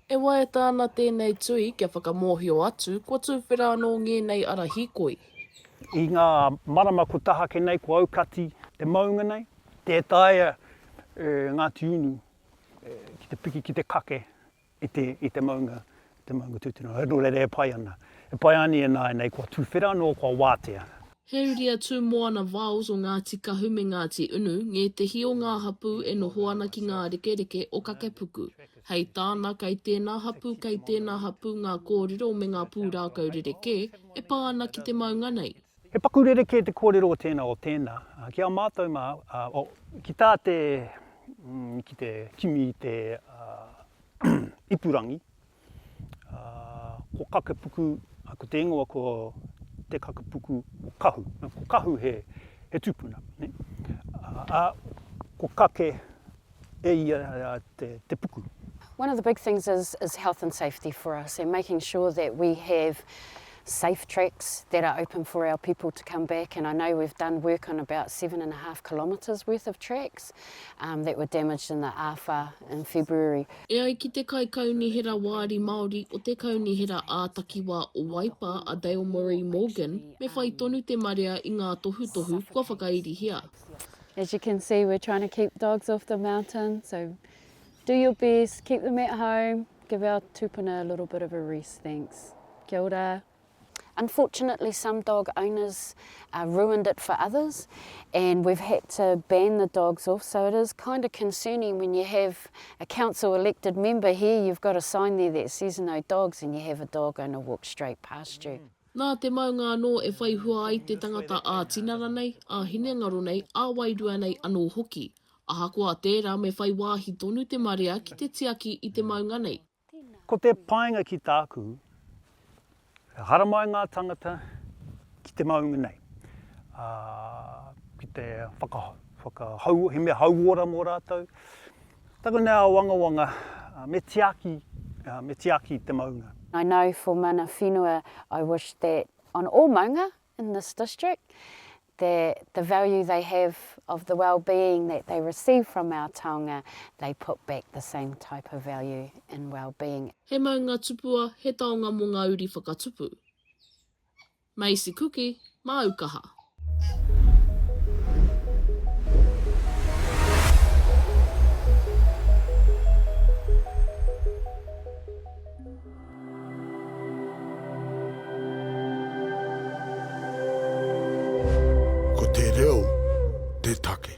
E wae tāna tēnei tui kia whakamohio atu, kua tūwhera anō ngēnei ara hīkoi. I ngā marama ko tahake nei, ko aukati, te maunga nei, te taia ngā tiunu ki te piki, ki te kake i te maunga tūtuna. Hero rere e pai ana. E pai ani e nei, kua tūwhera anō, kua wātea. He uria tū moana vowels o Ngāti Kahu me Ngāti Unu, nge te hio ngā hapū e noho ana ki ngā rekereke o Kakepuku. Hei tāna kai tēnā hapū, kai tēnā hapū ngā kōrero me ngā pūrākau rereke, e pā ana ki te maunga nei. He paku rereke te kōrero o tēnā. Ki a mātou ki tā ki te kimi te ipurangi, ko Kakepuku, ko te ingoa ko Te Kakepuku o kahu. Ko kahu he tupuna. Ne? Ko kake e ia te puku. One of the big things is health and safety for us and making sure that we have safe tracks that are open for our people to come back, and I know we've done work on about 7.5 kilometres worth of tracks that were damaged in the Awha in February. E ai ki te kai kaunihera wāri Māori o te kaunihera ātakiwa o Waipa a Dale Murray Morgan, me whai tonu te marea i ngā tohu kua whakairihia. As you can see, we're trying to keep dogs off the mountain, so do your best, keep them at home, give our tupuna a little bit of a rest, thanks. Kia ora. Unfortunately, some dog owners ruined it for others, and we've had to ban the dogs off, so it is kind of concerning when you have a council elected member here, you've got a sign there that says no dogs, and you have a dog owner walk straight past you. Nā te maunga anō e whaihua ai te tangata a tinara nei, a hinengaro nei, a wairua nei anō hoki. Aha kua tērā me whai wāhi tonu te marea ki te tiaki i te maunga nei. Ko te painga ki tāku, haramai ngā tangata ki te maunga nei. Ki te whakahau, he mea hauora mō rātou. Tako nea wanga, me tiaki te maunga. I know for mana whenua, I wish that on all maunga in this district, that the value they have of the well-being that they receive from our taonga, they put back the same type of value in well-being. He maunga tupua, he taonga mō ngā uri whakatupu. Macie Kuki, Aukaha. Ko te reo, te take.